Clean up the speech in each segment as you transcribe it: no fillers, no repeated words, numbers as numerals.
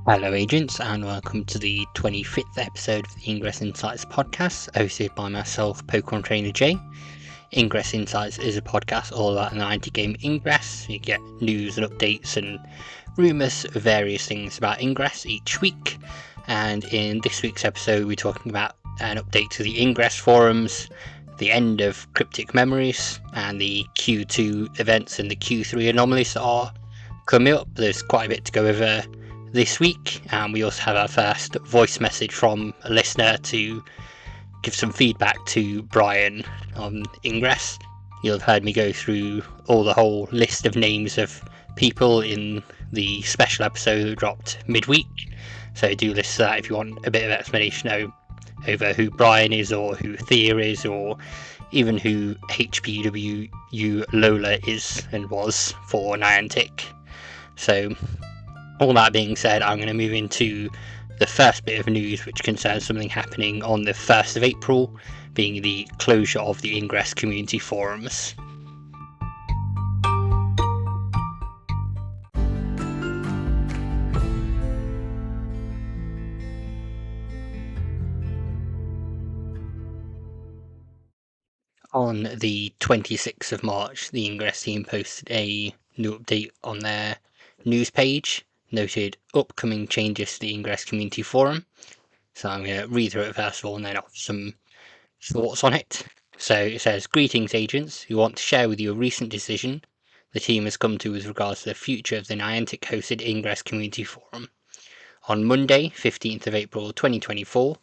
Hello, agents, and welcome to the 25th episode of the Ingress Insights podcast, hosted by myself, Pokemon Trainer Jay. Ingress Insights is a podcast all about the 90 game Ingress. You get news and updates and rumours of various things about Ingress each week. And in this week's episode, we're talking about an update to the Ingress Forums, the end of Cryptic Memories, and the Q2 events and the Q3 anomalies that are coming up. There's quite a bit to go over this week, and we also have our first voice message from a listener to give some feedback to Brian on Ingress. You'll have heard me go through the whole list of names of people in the special episode that dropped midweek, so do listen to that if you want a bit of explanation over who Brian is, or who Thea is, or even who HPWU Lola is and was for Niantic. So all that being said, I'm going to move into the first bit of news, which concerns something happening on the 1st of April, being the closure of the Ingress community forums. On the 26th of March, the Ingress team posted a new update on their news page, noted upcoming changes to the Ingress community forum. So I'm going to read through it first of all and then offer some thoughts on it. So it says, "Greetings agents, we want to share with you a recent decision the team has come to with regards to the future of the Niantic hosted Ingress community forum. On Monday, 15th of April 2024,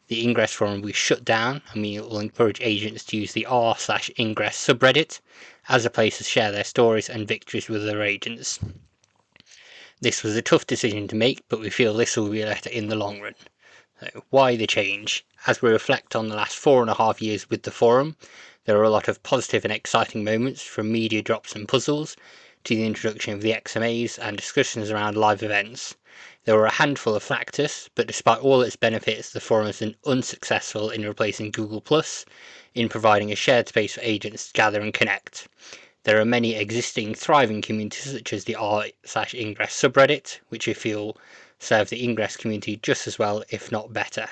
the Ingress Forum will be shut down, and we will encourage agents to use the r/Ingress subreddit as a place to share their stories and victories with other agents. This was a tough decision to make, but we feel this will be better in the long run." So why the change? As we reflect on the last 4.5 years with the forum, there are a lot of positive and exciting moments, from media drops and puzzles to the introduction of the XMAs and discussions around live events. There were a handful of factors, but despite all its benefits, the forum has been unsuccessful in replacing Google+, in providing a shared space for agents to gather and connect. There are many existing thriving communities, such as the r/Ingress subreddit, which we feel serve the Ingress community just as well, if not better.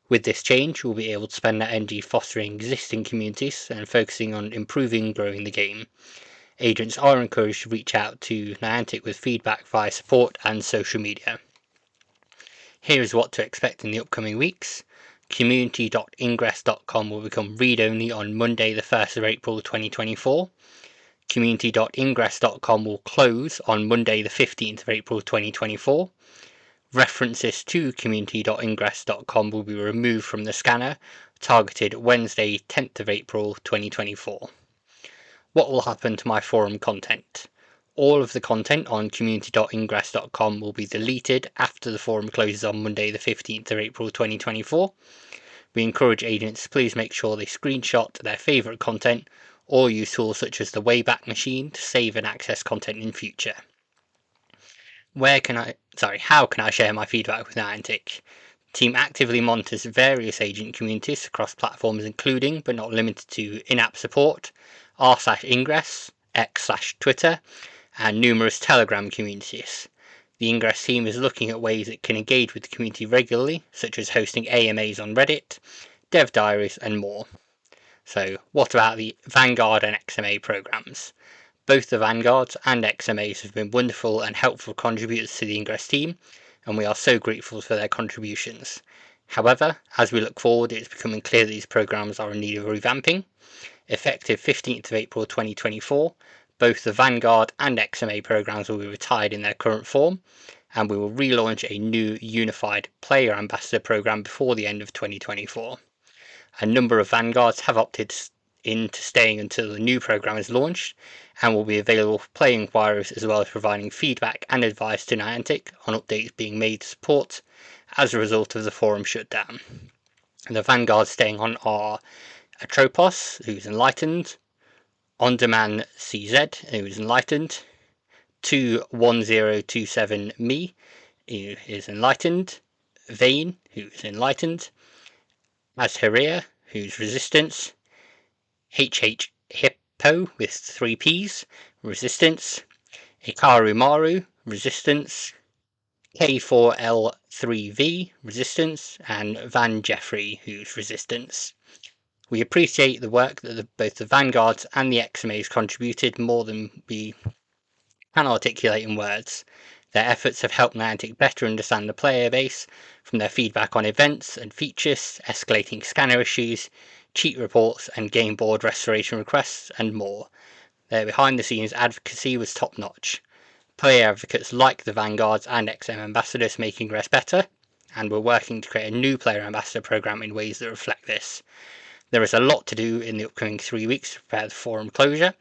With this change, we'll be able to spend our energy fostering existing communities and focusing on improving and growing the game. Agents are encouraged to reach out to Niantic with feedback via support and social media. Here is what to expect in the upcoming weeks. Community.ingress.com will become read-only on Monday the 1st of April 2024. Community.ingress.com will close on Monday the 15th of April 2024. References to community.ingress.com will be removed from the scanner, targeted Wednesday 10th of April 2024. What will happen to my forum content? All of the content on community.ingress.com will be deleted after the forum closes on Monday the 15th of April 2024. We encourage agents to please make sure they screenshot their favourite content or use tools such as the Wayback Machine to save and access content in future. How can I share my feedback with Niantic? The team actively monitors various agent communities across platforms, including but not limited to in-app support, r/Ingress, x/Twitter, and numerous Telegram communities. The Ingress team is looking at ways it can engage with the community regularly, such as hosting AMAs on Reddit, dev diaries, and more. So what about the Vanguard and XMA programs? Both the Vanguards and XMAs have been wonderful and helpful contributors to the Ingress team, and we are so grateful for their contributions. However, as we look forward, it is becoming clear that these programs are in need of revamping. Effective 15th of April 2024, both the Vanguard and XMA programs will be retired in their current form, and we will relaunch a new unified player ambassador program before the end of 2024. A number of Vanguards have opted into staying until the new program is launched, and will be available for player inquiries, as well as providing feedback and advice to Niantic on updates being made to support as a result of the forum shutdown. The Vanguards staying on are Atropos, who's enlightened, On-Demand CZ, who's enlightened, 21027me, who is enlightened, Vane, who is enlightened, Azheria, who's resistance, HH Hippo with 3 Ps, resistance, Ikaru Maru, resistance, K4L3V Resistance, and Van Jeffrey, who's Resistance. We appreciate the work that both the Vanguards and the XMAs contributed more than we can articulate in words. Their efforts have helped Niantic better understand the player base, from their feedback on events and features, escalating scanner issues, cheat reports and game board restoration requests, and more. Their behind-the-scenes advocacy was top-notch. Player advocates like the Vanguards and XM ambassadors make Ingress better, and we're working to create a new player ambassador program in ways that reflect this. There is a lot to do in the upcoming 3 weeks to prepare the forum closure,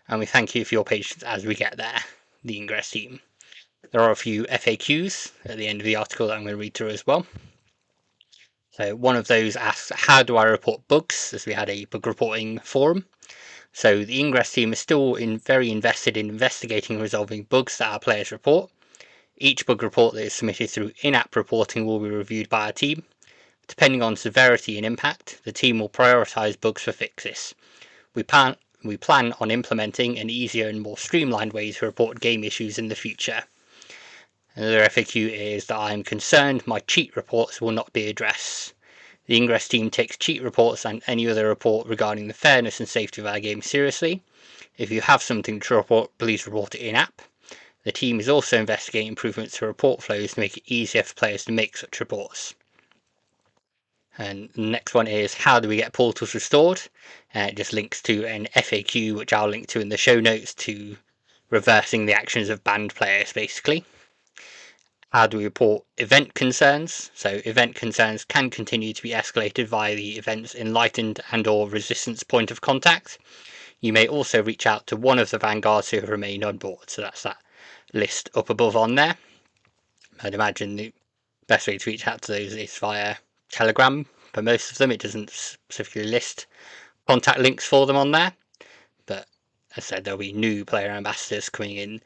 and we thank you for your patience as we get there, the Ingress team. There are a few FAQs at the end of the article that I'm going to read through as well. So one of those asks, how do I report bugs, as we had a bug reporting forum. So the Ingress team is still very invested in investigating and resolving bugs that our players report. Each bug report that is submitted through in-app reporting will be reviewed by our team. Depending on severity and impact, the team will prioritise bugs for fixes. We plan on implementing an easier and more streamlined way to report game issues in the future. Another FAQ is that I am concerned my cheat reports will not be addressed. The Ingress team takes cheat reports and any other report regarding the fairness and safety of our game seriously. If you have something to report, please report it in-app. The team is also investigating improvements to report flows to make it easier for players to make such reports. And the next one is, how do we get portals restored? It just links to an FAQ, which I'll link to in the show notes, to reversing the actions of banned players, basically. How do we report event concerns? So event concerns can continue to be escalated via the event's enlightened and or resistance point of contact. You may also reach out to one of the Vanguards who have remained on board. So that's that list up above on there. I'd imagine the best way to reach out to those is via Telegram. For most of them, it doesn't specifically list contact links for them on there. But as I said, there'll be new player ambassadors coming in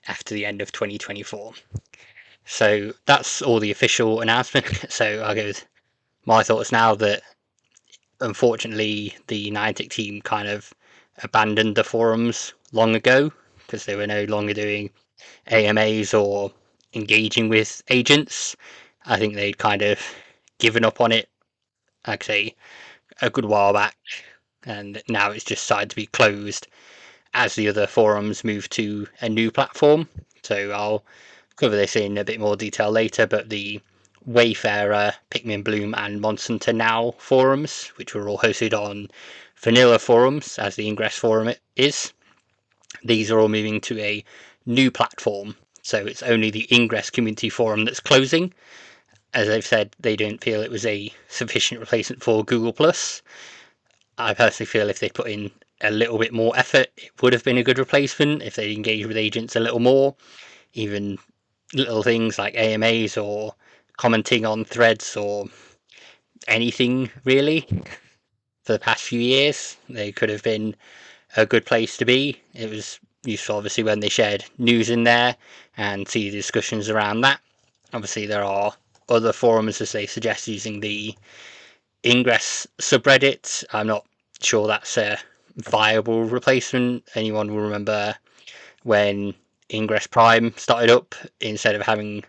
after the end of 2024. So that's all the official announcement. So I'll go with my thoughts now, that unfortunately the Niantic team kind of abandoned the forums long ago because they were no longer doing AMAs or engaging with agents. I think they'd kind of given up on it, like I say, a good while back, and now it's just started to be closed as the other forums move to a new platform. So I'll cover this in a bit more detail later, but the Wayfarer, Pikmin Bloom and Monster Now forums, which were all hosted on vanilla forums as the Ingress Forum is, these are all moving to a new platform. So it's only the Ingress Community Forum that's closing. As they've said, they don't feel it was a sufficient replacement for Google+. I personally feel if they put in a little bit more effort, it would have been a good replacement if they engaged with agents a little more. Even little things like AMAs or commenting on threads or anything really for the past few years, they could have been a good place to be. It was useful obviously when they shared news in there and see the discussions around that. Obviously there are other forums, as they suggest, using the Ingress subreddit. I'm not sure that's a viable replacement. Anyone will remember when Ingress Prime started up, instead of having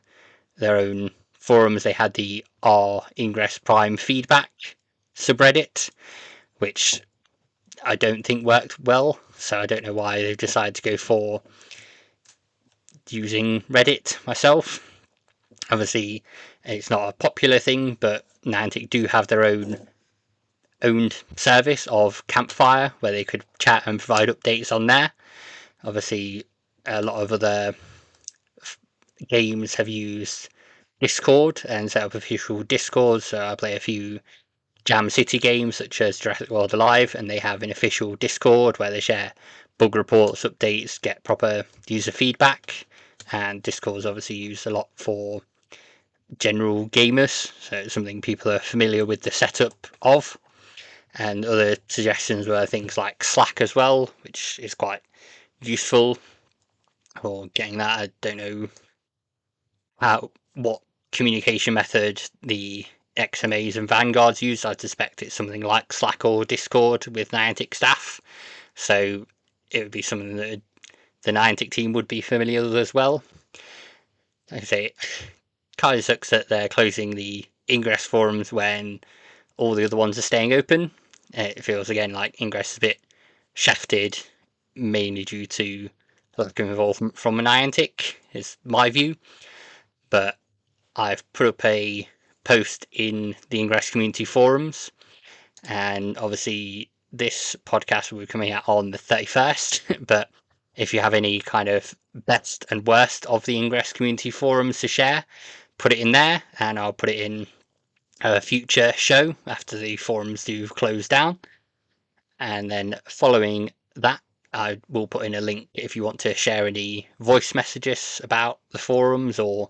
their own forums, they had the R Ingress Prime feedback subreddit, which I don't think worked well. So I don't know why they've decided to go for using Reddit myself. Obviously, it's not a popular thing, but Niantic do have their owned service of Campfire, where they could chat and provide updates on there. Obviously, a lot of other games have used Discord and set up official Discord. So I play a few Jam City games such as Jurassic World Alive, and they have an official Discord where they share bug reports, updates, get proper user feedback. And Discord is obviously used a lot for general gamers, so it's something people are familiar with the setup of. And other suggestions were things like Slack as well, which is quite useful for getting that. I don't know what communication method the XMAs and Vanguards use. I suspect it's something like Slack or Discord with Niantic staff, so it would be something that the Niantic team would be familiar with as well. like I say, kind of sucks that they're closing the Ingress Forums when all the other ones are staying open. It feels again like Ingress is a bit shafted, mainly due to lack of involvement from Niantic, is my view. But I've put up a post in the Ingress community forums, and obviously this podcast will be coming out on the 31st. But if you have any kind of best and worst of the Ingress community forums to share, put it in there, and I'll put it in a future show after the forums do close down. And then following that, I will put in a link if you want to share any voice messages about the forums or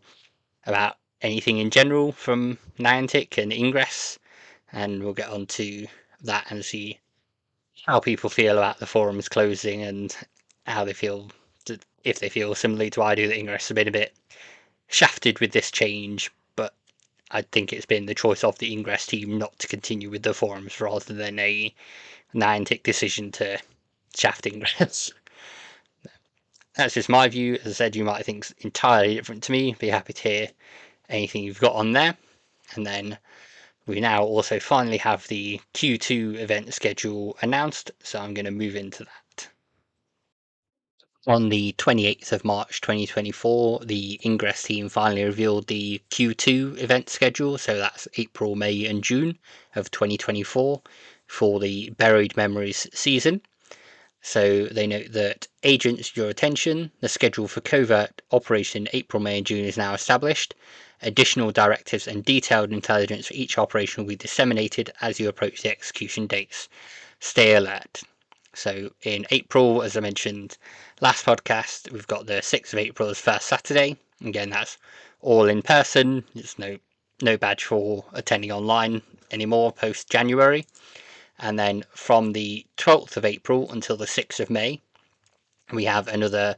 about anything in general from Niantic and Ingress, and we'll get on to that and see how people feel about the forums closing and how they feel, if they feel similarly to I do, that Ingress has been a bit shafted with this change. But I think it's been the choice of the Ingress team not to continue with the forums rather than a Niantic decision to shaft Ingress. That's just my view. As I said, you might think it's entirely different to me. Be happy to hear anything you've got on there. And then we now also finally have the Q2 event schedule announced, so I'm going to move into that. On the 28th of March 2024, the Ingress team finally revealed the Q2 event schedule, so that's April, May, and June of 2024 for the Buried Memories season. So they note that agents, your attention, the schedule for covert operation April, May, and June is now established. Additional directives and detailed intelligence for each operation will be disseminated as you approach the execution dates. Stay alert. So in April, as I mentioned last podcast, we've got the 6th of April as first Saturday. Again, that's all in person. There's no badge for attending online anymore post January. And then from the 12th of April until the 6th of May, we have another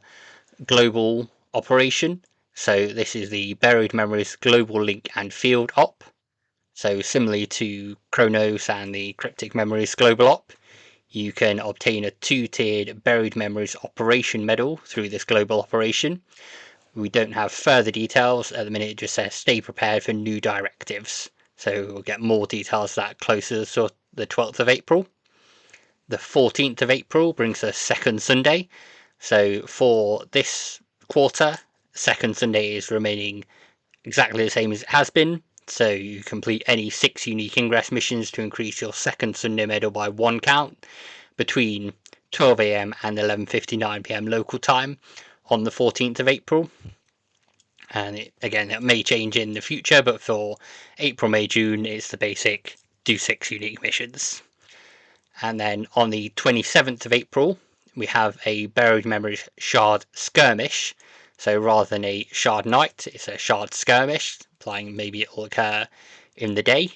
global operation. So this is the Buried Memories Global Link and Field Op. So similarly to Chronos and the Cryptic Memories Global Op, you can obtain a 2-tiered Buried Memories Operation Medal through this global operation. We don't have further details at the minute. It just says stay prepared for new directives. So we'll get more details of that closer to the 12th of April. The 14th of April brings us Second Sunday. So for this quarter, Second Sunday is remaining exactly the same as it has been. So you complete any 6 unique Ingress missions to increase your Second Sunday medal by 1 count between 12 AM and 11:59 PM local time on the 14th of April. And it may change in the future, but for April, May, June, it's the basic do 6 unique missions. And then on the 27th of April, we have a Buried Memories Shard Skirmish. So rather than a Shard Night, it's a Shard Skirmish, implying maybe it will occur in the day.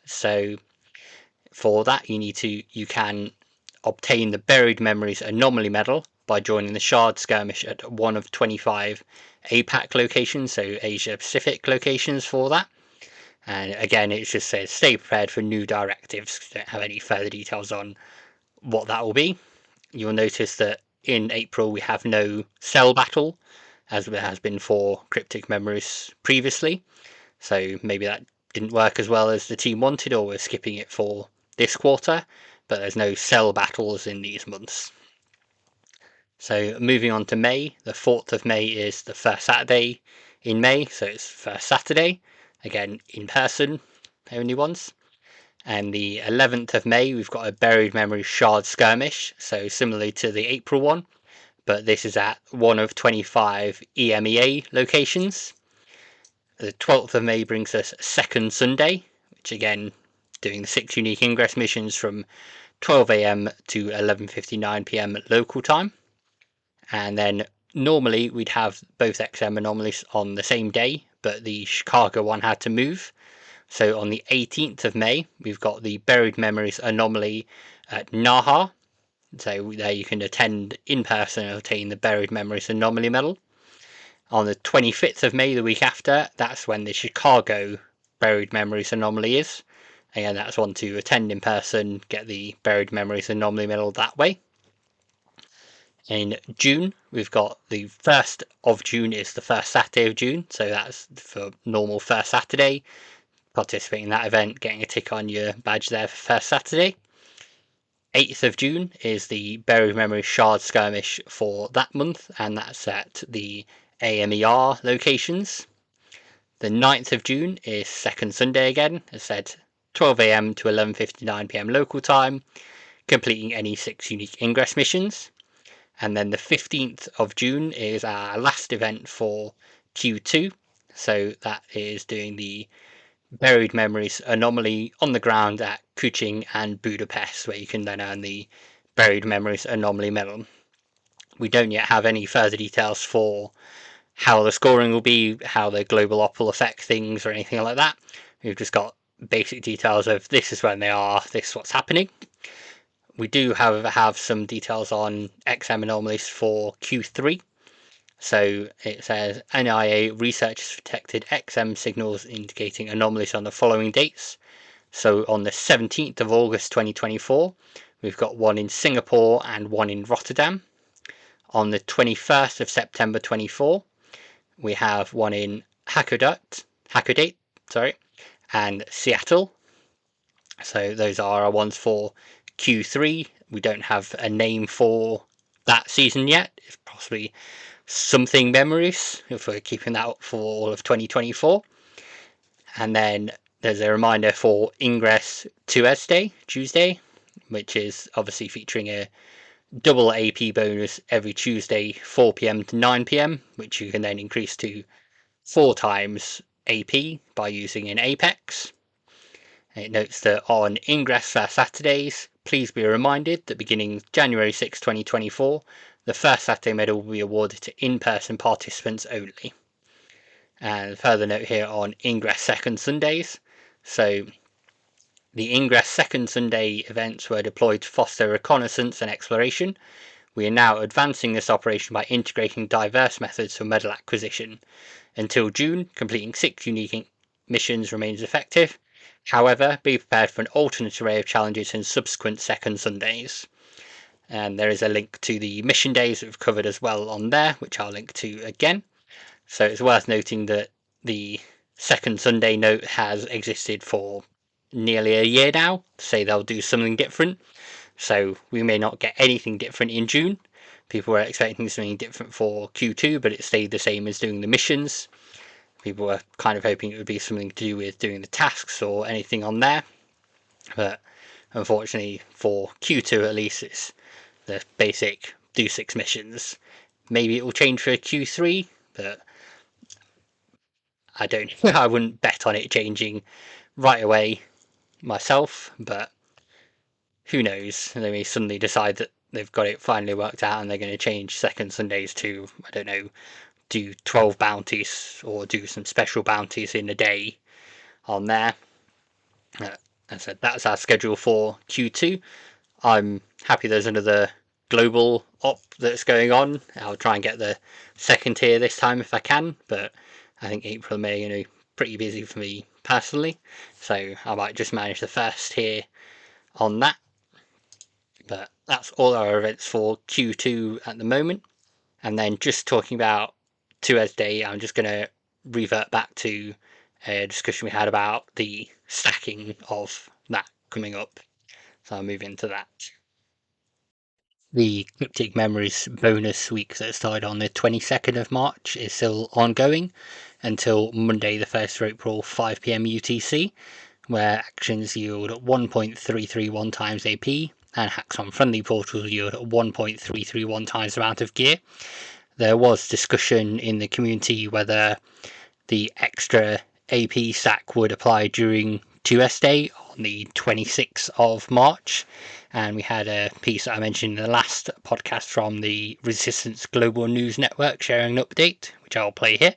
So for that, you can obtain the Buried Memories Anomaly Medal by joining the Shard Skirmish at one of 25 APAC locations, so Asia Pacific locations for that. And again, it just says stay prepared for new directives. Don't have any further details on what that will be. You'll notice that in April we have no cell battle, as there has been for Cryptic Memories previously. So maybe that didn't work as well as the team wanted, or we're skipping it for this quarter. But there's no cell battles in these months. So moving on to May, the 4th of May is the first Saturday in May, so it's first Saturday, again in person, only once. And the 11th of May, we've got a Buried Memories Shard Skirmish, so similarly to the April one, but this is at one of 25 EMEA locations. The 12th of May brings us Second Sunday, which again, doing the 6 unique Ingress missions from 12 AM to 11:59 PM local time. And then normally we'd have both XM anomalies on the same day, but the Chicago one had to move. So on the 18th of May, we've got the Buried Memories Anomaly at Naha. So there you can attend in person and obtain the Buried Memories Anomaly Medal. On the 25th of May, the week after, that's when the Chicago Buried Memories Anomaly is. Again, that's one to attend in person, get the Buried Memories Anomaly Medal that way. In June, we've got the 1st of June is the first Saturday of June, so that's for normal first Saturday. Participating in that event, getting a tick on your badge there for first Saturday. 8th of June is the Buried Memory Shard Skirmish for that month, and that's at the AMER locations. The 9th of June is second Sunday again, as said, 12 AM to 11:59 PM local time, completing any 6 unique Ingress missions. And then the 15th of June is our last event for Q2, so that is doing the Buried Memories Anomaly on the ground at Kuching and Budapest, where you can then earn the Buried Memories Anomaly Medal. We don't yet have any further details for how the scoring will be, how the global op will affect things, or anything like that. We've just got basic details of this is when they are, this is what's happening. We do, however, have some details on XM anomalies for Q3. So it says NIA researchers detected XM signals indicating anomalies on the following dates. So on the 17th of August 2024, we've got one in Singapore and one in Rotterdam. On the 21st of September 24, we have one in Hakodate, and Seattle. So those are our ones for Q3. We don't have a name for that season yet. It's possibly something memories if we're keeping that up for all of 2024. And then there's a reminder for Ingress Tuesday, which is obviously featuring a double AP bonus every Tuesday 4 PM to 9 PM, which you can then increase to 4 times AP by using an Apex. It notes that on Ingress Saturdays, please be reminded that beginning January 6, 2024, the first Saturday medal will be awarded to in-person participants only. And further note here on Ingress Second Sundays. So the Ingress Second Sunday events were deployed to foster reconnaissance and exploration. We are now advancing this operation by integrating diverse methods for medal acquisition. Until June, completing 6 unique missions remains effective. However, be prepared for an alternate array of challenges in subsequent second Sundays. And there is a link to the mission days that we've covered as well on there, which I'll link to again. So it's worth noting that the second Sunday note has existed for nearly a year now. Say they'll do something different. So we may not get anything different in June. People were expecting something different for Q2, but it stayed the same as doing the missions. People were kind of hoping it would be something to do with doing the tasks or anything on there. But unfortunately for Q2 at least, it's the basic do 6 missions. Maybe it will change for Q3, but I don't. I wouldn't bet on it changing right away myself, but who knows? They may suddenly decide that they've got it finally worked out and they're going to change second Sundays to, I don't know, do 12 bounties or do some special bounties in a day on there. As I said, that's our schedule for Q2. I'm happy there's another global op that's going on. I'll try and get the second tier this time if I can, but I think April and May are going to be pretty busy for me personally, so I might just manage the first tier on that. But that's all our events for Q2 at the moment. And then just talking about Tuesday, I'm just going to revert back to a discussion we had about the stacking of that coming up. So I'll move into that. The Cryptic Memories bonus week that started on the 22nd of March is still ongoing until Monday the 1st of April 5 PM UTC, where actions yield 1.331 times AP and hacks on friendly portals yield 1.331 times the amount of gear. There was discussion in the community whether the extra AP stack would apply during 2S Day on the 26th of March, and we had a piece that I mentioned in the last podcast from the Resistance Global News Network sharing an update, which I'll play here.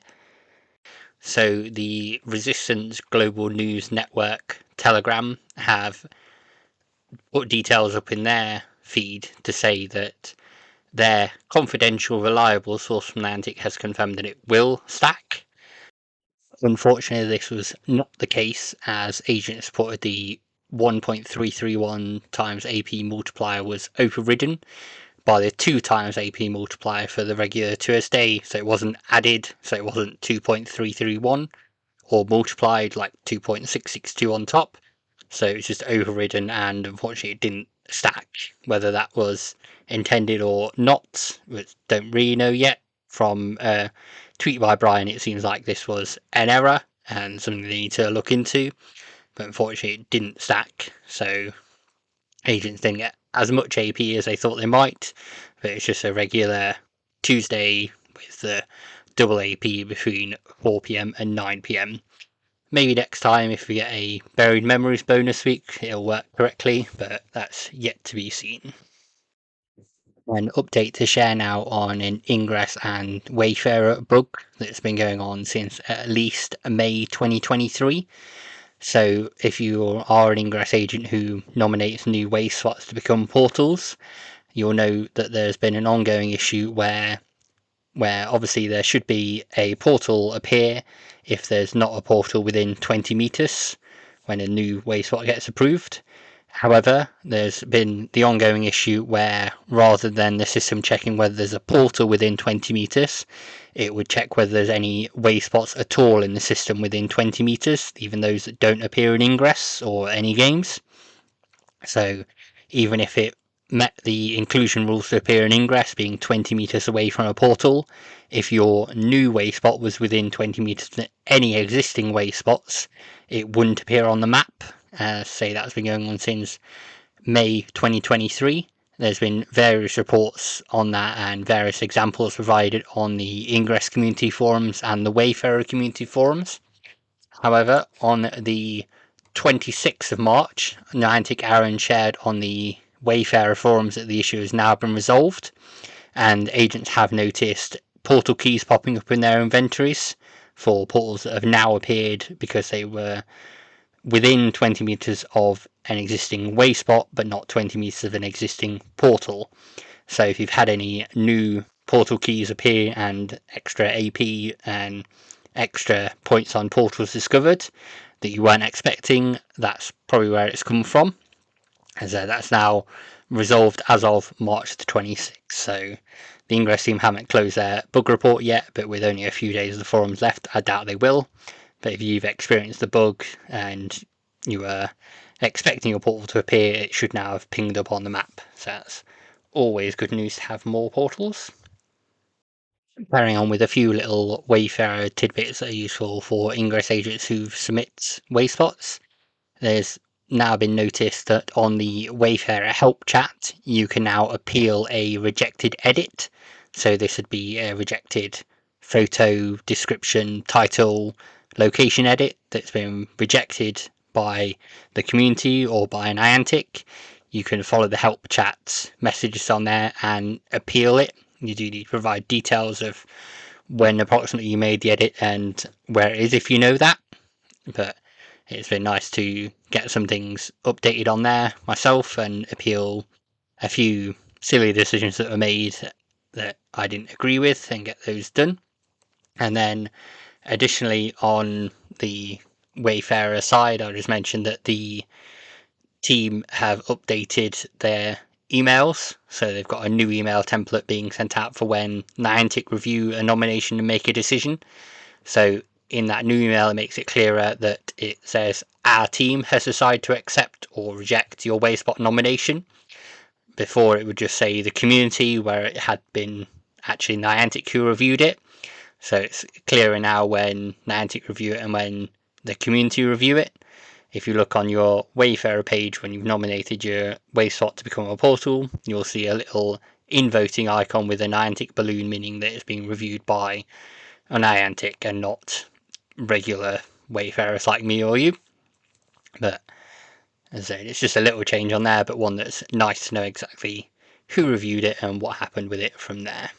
So the Resistance Global News Network Telegram have put details up in their feed to say that their confidential, reliable source from Niantic has confirmed that it will stack. Unfortunately, this was not the case, as agents reported the 1.331 times AP multiplier was overridden by the 2 times AP multiplier for the regular 2SD, so it wasn't added, so it wasn't 2.331 or multiplied like 2.662 on top, so it's just overridden, and unfortunately it didn't stack. Whether that was intended or not, we don't really know yet. From a tweet by Brian, it seems like this was an error and something they need to look into, but unfortunately it didn't stack, so agents didn't get as much AP as they thought they might, but it's just a regular Tuesday with the double AP between 4 PM and 9 PM. Maybe next time, if we get a buried memories bonus week, it'll work correctly, but that's yet to be seen. An update to share now on an Ingress and Wayfarer bug that's been going on since at least May 2023. So if you are an Ingress agent who nominates new way slots to become portals, you'll know that there's been an ongoing issue where obviously there should be a portal appear if there's not a portal within 20 meters when a new way slot gets approved. However, there's been the ongoing issue where rather than the system checking whether there's a portal within 20 meters, it would check whether there's any way spots at all in the system within 20 meters, even those that don't appear in Ingress or any games. So even if it met the inclusion rules to appear in Ingress, being 20 meters away from a portal, if your new way spot was within 20 meters of any existing way spots, it wouldn't appear on the map. Say that's been going on since May 2023. There's been various reports on that and various examples provided on the Ingress community forums and the Wayfarer community forums. However, on the 26th of March, Niantic Aaron shared on the Wayfarer forums that the issue has now been resolved, and agents have noticed portal keys popping up in their inventories for portals that have now appeared because they were within 20 meters of an existing way spot, but not 20 meters of an existing portal. So if you've had any new portal keys appear and extra AP and extra points on portals discovered that you weren't expecting, that's probably where it's come from. As that's now resolved as of March the 26th. So the Ingress team haven't closed their bug report yet, but with only a few days of the forums left, I doubt they will. But if you've experienced the bug and you were expecting your portal to appear, it should now have pinged up on the map. So that's always good news to have more portals. Carrying on with a few little Wayfarer tidbits that are useful for Ingress agents who submit wayspots. There's now been noticed that on the Wayfarer help chat, you can now appeal a rejected edit. So this would be a rejected photo, description, title, location edit that's been rejected by the community or by Niantic. You can follow the help chat messages on there and appeal it. You do need to provide details of when approximately you made the edit and where it is if you know that. But it's been nice to get some things updated on there myself and appeal a few silly decisions that were made that I didn't agree with and get those done. And then additionally on the Wayfarer side, I'll just mention that the team have updated their emails, so they've got a new email template being sent out for when Niantic review a nomination and make a decision. So in that new email, it makes it clearer that it says our team has decided to accept or reject your Wayspot nomination. Before it would just say the community, where it had been actually Niantic who reviewed it. So it's clearer now when Niantic review it and when the community review it. If you look on your Wayfarer page when you've nominated your Wayspot to become a portal, you'll see a little in-voting icon with a Niantic balloon, meaning that it's being reviewed by a Niantic and not regular Wayfarers like me or you. But as I said, it's just a little change on there, but one that's nice to know exactly who reviewed it and what happened with it from there.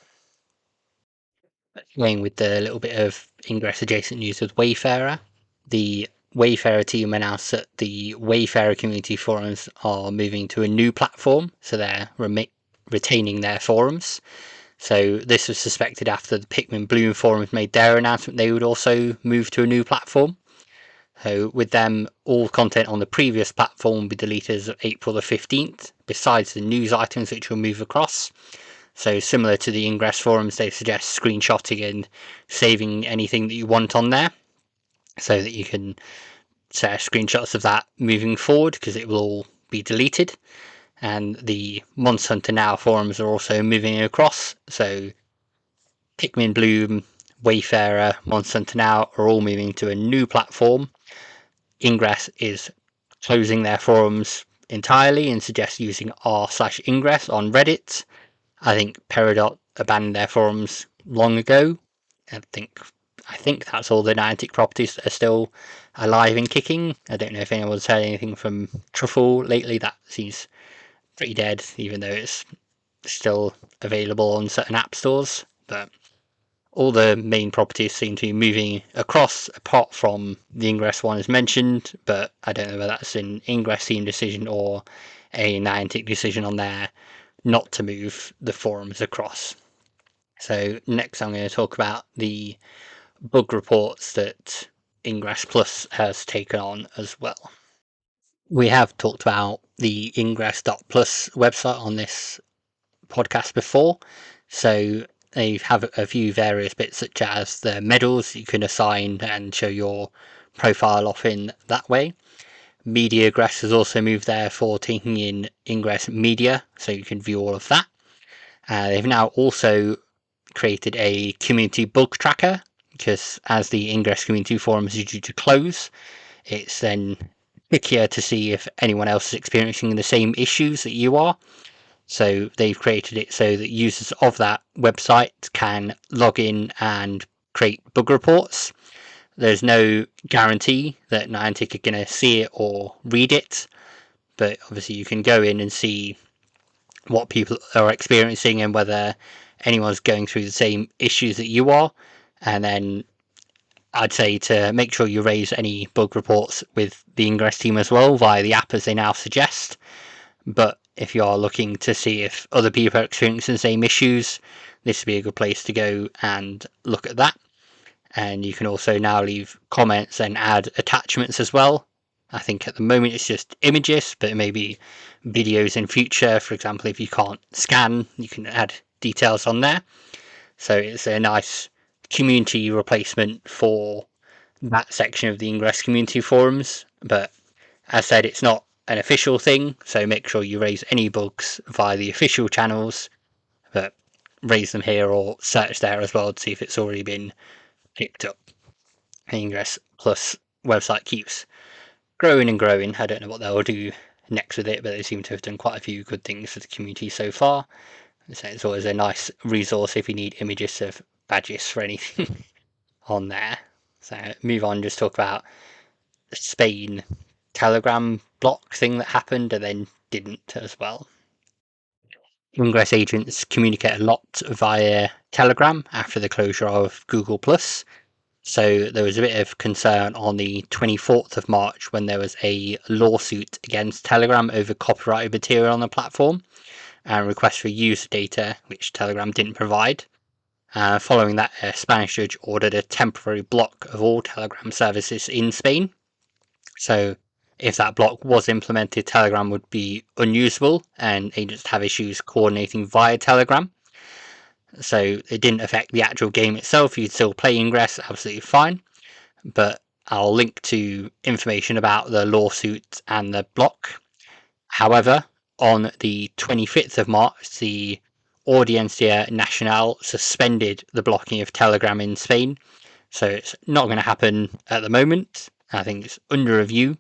Going with the little bit of Ingress adjacent news with Wayfarer, the Wayfarer team announced that the Wayfarer community forums are moving to a new platform, so they're retaining their forums. So this was suspected after the Pikmin Bloom forums made their announcement they would also move to a new platform. So with them, all content on the previous platform will be deleted as of April the 15th, besides the news items which will move across. So similar to the Ingress Forums, they suggest screenshotting and saving anything that you want on there, so that you can share screenshots of that moving forward, because it will all be deleted. And the Monster Hunter Now forums are also moving across, so Pikmin Bloom, Wayfarer, Monster Hunter Now are all moving to a new platform. Ingress is closing their forums entirely and suggests using r/ingress on Reddit. I think Peridot abandoned their forums long ago. I think that's all the Niantic properties that are still alive and kicking. I don't know if anyone's heard anything from Truffle lately. That seems pretty dead, even though it's still available on certain app stores. But all the main properties seem to be moving across, apart from the Ingress one as mentioned, but I don't know whether that's an Ingress team decision or a Niantic decision on there not to move the forums across. So next I'm going to talk about the bug reports that Ingress Plus has taken on as well. We have talked about the Ingress.plus website on this podcast before, so they have a few various bits such as the medals you can assign and show your profile off in that way. MediaGress has also moved there for taking in Ingress Media, so you can view all of that. They've now also created a community bug tracker, because as the Ingress community forums are due to close, it's then trickier to see if anyone else is experiencing the same issues that you are. So they've created it so that users of that website can log in and create bug reports. There's no guarantee that Niantic are going to see it or read it, but obviously you can go in and see what people are experiencing and whether anyone's going through the same issues that you are. And then I'd say to make sure you raise any bug reports with the Ingress team as well via the app, as they now suggest. But if you are looking to see if other people are experiencing the same issues, this would be a good place to go and look at that. And you can also now leave comments and add attachments as well. I think at the moment it's just images, but maybe videos in future. For example, if you can't scan, you can add details on there. So it's a nice community replacement for that section of the Ingress community forums. But as said, it's not an official thing, so make sure you raise any bugs via the official channels, but raise them here or search there as well to see if it's already been picked up. The Ingress Plus website keeps growing and growing. I don't know what they'll do next with it, but they seem to have done quite a few good things for the community so far. So it's always a nice resource if you need images of badges for anything on there. So move on, just talk about the Spain Telegram block thing that happened and then didn't as well. Ingress agents communicate a lot via Telegram after the closure of Google+. So there was a bit of concern on the 24th of March when there was a lawsuit against Telegram over copyrighted material on the platform and requests for user data, which Telegram didn't provide. Following that, a Spanish judge ordered a temporary block of all Telegram services in Spain. So if that block was implemented, Telegram would be unusable and agents have issues coordinating via Telegram. So it didn't affect the actual game itself. You'd still play Ingress absolutely fine. But I'll link to information about the lawsuit and the block. However, on the 25th of March, the Audiencia Nacional suspended the blocking of Telegram in Spain. So it's not going to happen at the moment. I think it's under review.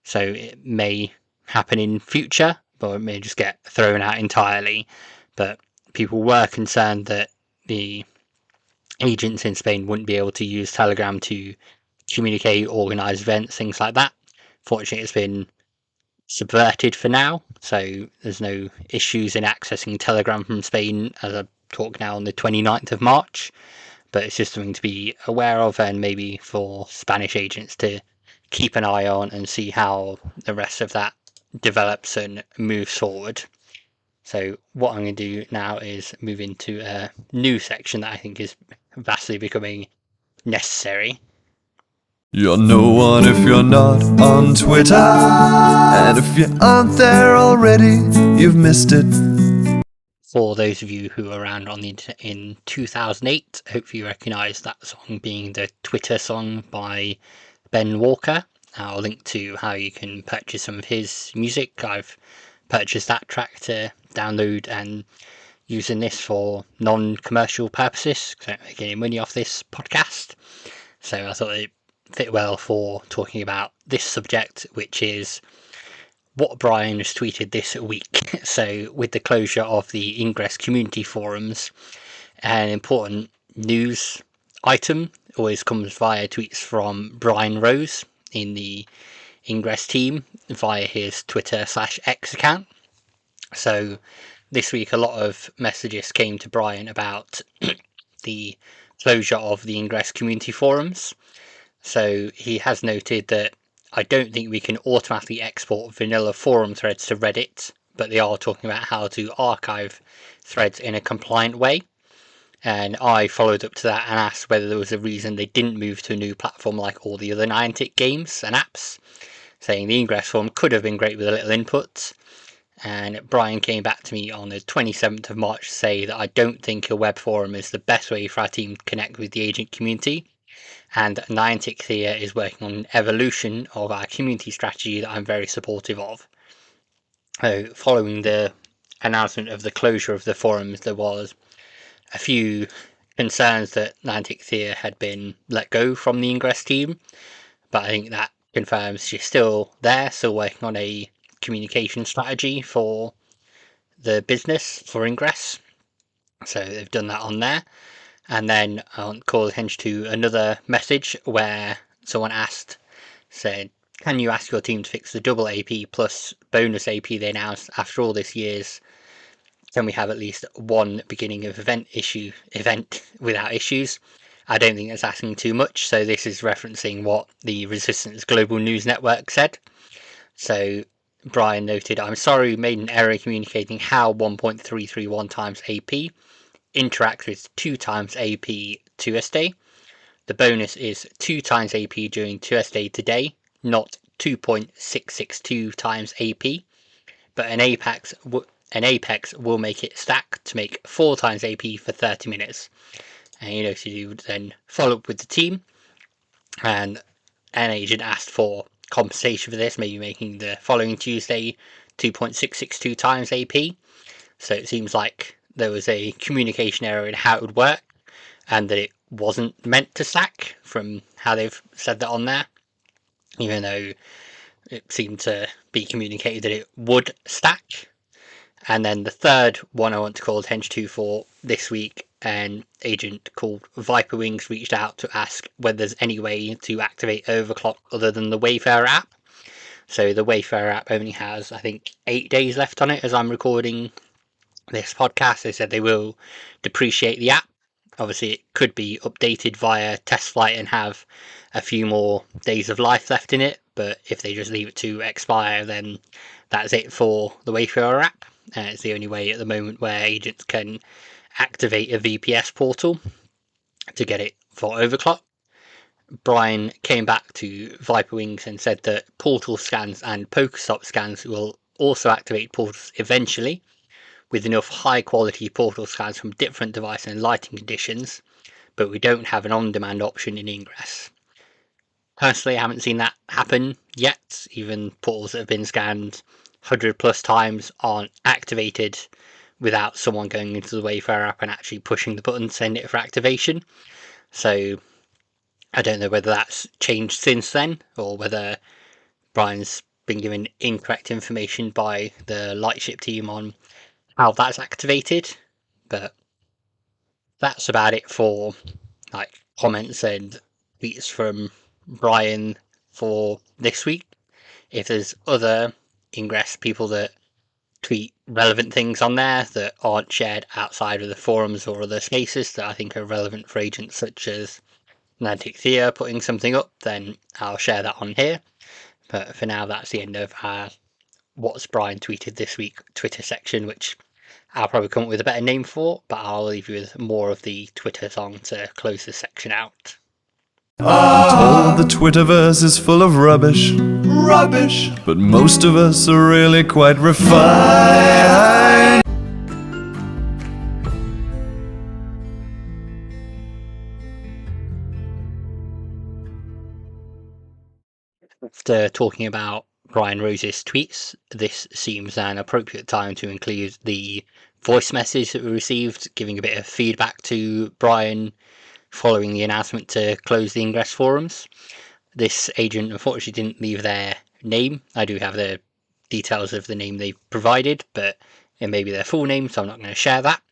So it may happen in future, but it may just get thrown out entirely. But people were concerned that the agents in Spain wouldn't be able to use Telegram to communicate, organise events, things like that. Fortunately, it's been subverted for now, so there's no issues in accessing Telegram from Spain as I talk now on the 29th of March. But it's just something to be aware of, and maybe for Spanish agents to keep an eye on and see how the rest of that develops and moves forward. So what I'm going to do now is move into a new section that I think is vastly becoming necessary. You're no one if you're not on Twitter. And if you aren't there already, you've missed it. For those of you who were around on the internet in 2008, hopefully you recognise that song being the Twitter song by Ben Walker. I'll link to how you can purchase some of his music. I've purchased that track to download and using this for non-commercial purposes because I don't make any money off this podcast. So I thought it fit well for talking about this subject, which is what Brian has tweeted this week. So with the closure of the Ingress community forums, an important news item always comes via tweets from Brian Rose in the Ingress team via his Twitter/X account. So this week a lot of messages came to Brian about the closure of the Ingress community forums. So he has noted that I don't think we can automatically export vanilla forum threads to Reddit, but they are talking about how to archive threads in a compliant way. And I followed up to that and asked whether there was a reason they didn't move to a new platform like all the other Niantic games and apps, saying the Ingress Forum could have been great with a little input. And Brian came back to me on the 27th of March to say that I don't think a web forum is the best way for our team to connect with the agent community, and Niantic here is working on an evolution of our community strategy that I'm very supportive of. So following the announcement of the closure of the forums, there was a few concerns that Niantic Thea had been let go from the Ingress team, but I think that confirms she's still there, still working on a communication strategy for the business for Ingress. So they've done that on there. And then I'll call attention to another message where someone said, can you ask your team to fix the double AP plus bonus AP they announced after all this years? Can we have at least one beginning of event without issues? I don't think that's asking too much. So this is referencing what the Resistance Global News Network said. So Brian noted, I'm sorry we made an error communicating how 1.331 times AP interacts with 2 times AP 2S day. The bonus is 2 times AP during 2S day today, not 2.662 times AP, but an Apex will make it stack to make 4 times AP for 30 minutes. And you would then follow up with the team, and an agent asked for compensation for this, maybe making the following Tuesday 2.662 times AP. So it seems like there was a communication error in how it would work, and that it wasn't meant to stack from how they've said that on there, even though it seemed to be communicated that it would stack. And then the third one I want to call attention to for this week, an agent called Viper Wings reached out to ask whether there's any way to activate Overclock other than the Wayfarer app. So the Wayfarer app only has, I think, 8 days left on it as I'm recording this podcast. They said they will depreciate the app. Obviously, it could be updated via test flight and have a few more days of life left in it, but if they just leave it to expire, then that's it for the Wayfarer app. It's the only way at the moment where agents can activate a VPS portal to get it for overclock. Brian came back to Viper Wings and said that portal scans and Pokestop scans will also activate portals eventually, with enough high quality portal scans from different device and lighting conditions, but we don't have an on-demand option in Ingress. Personally, I haven't seen that happen yet. Even portals that have been scanned 100 plus times aren't activated without someone going into the Wayfarer app and actually pushing the button to send it for activation. So I don't know whether that's changed since then, or whether Brian's been given incorrect information by the Lightship team on how that's activated, but that's about it for comments and tweets from Brian for this week. If there's other Ingress people that tweet relevant things on there that aren't shared outside of the forums or other spaces that I think are relevant for agents such as Niantic Thea putting something up, then I'll share that on here. But for now, that's the end of our What's Brian Tweeted This Week Twitter section, which I'll probably come up with a better name for, but I'll leave you with more of the Twitter song to close this section out. I'm told the Twitterverse is full of rubbish. Rubbish. But most of us are really quite refined. After talking about Brian Rose's tweets, this seems an appropriate time to include the voice message that we received, giving a bit of feedback to Brian following the announcement to close the Ingress Forums. This agent unfortunately didn't leave their name. I do have the details of the name they provided, but it may be their full name, so I'm not going to share that.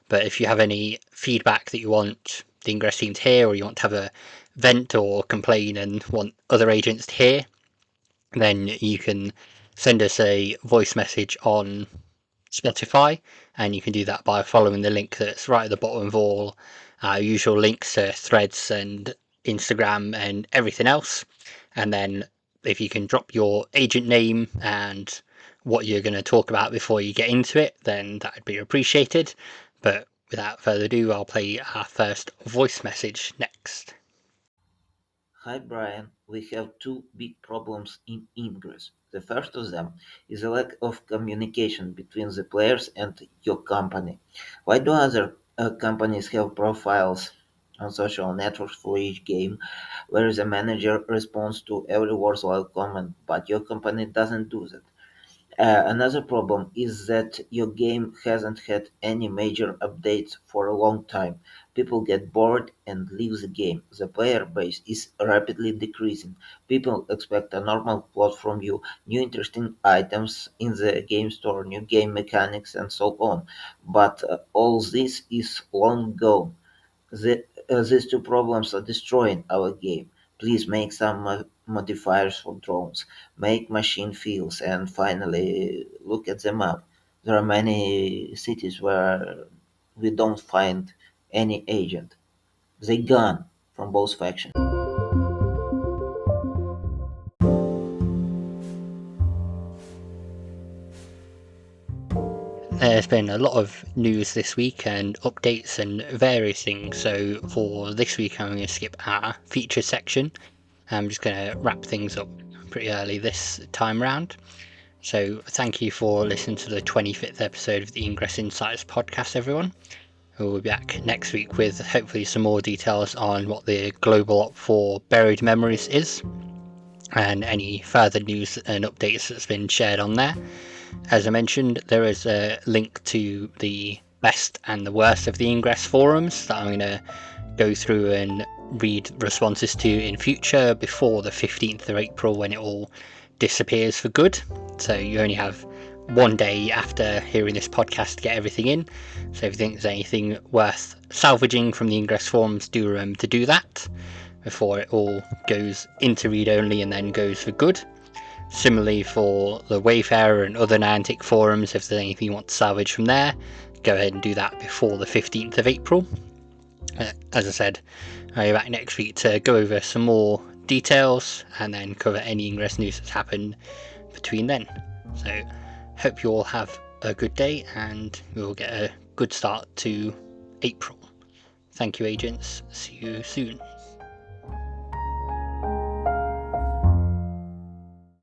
But if you have any feedback that you want the Ingress team to hear, or you want to have a vent or complain and want other agents to hear, then you can send us a voice message on Spotify, and you can do that by following the link that's right at the bottom of all our usual links to Threads and Instagram and everything else. And then if you can drop your agent name and what you're going to talk about before you get into it, then that would be appreciated. But without further ado, I'll play our first voice message next. Hi Brian, we have two big problems in Ingress. The first of them is a lack of communication between the players and your company. Why do other companies have profiles on social networks for each game where the manager responds to every worthwhile comment, but your company doesn't do that? Another problem is that your game hasn't had any major updates for a long time. People get bored and leave the game. The player base is rapidly decreasing. People expect a normal plot from you, new interesting items in the game store, new game mechanics, and so on. But all this is long gone. These two problems are destroying our game. Please make some modifiers for drones, make machine fields, and finally look at the map. There are many cities where we don't find any agent. They gone from both factions. There's been a lot of news this week and updates and various things. So for this week, I'm going to skip our feature section. I'm just going to wrap things up pretty early this time round. So thank you for listening to the 25th episode of the Ingress Insights podcast, everyone. We'll be back next week with hopefully some more details on what the global op for Buried Memories is and any further news and updates that's been shared on there. As I mentioned, there is a link to the best and the worst of the Ingress forums that I'm going to go through and read responses to in future before the 15th of April when it all disappears for good. So you only have one day after hearing this podcast to get everything in. So if you think there's anything worth salvaging from the Ingress forums, do remember to do that before it all goes into read only and then goes for good. Similarly for the Wayfarer and other Niantic forums, if there's anything you want to salvage from there, go ahead and do that before the 15th of April. As I said, I'll be back next week to go over some more details and then cover any Ingress news that's happened between then. So hope you all have a good day and we'll get a good start to April. Thank you, agents. See you soon.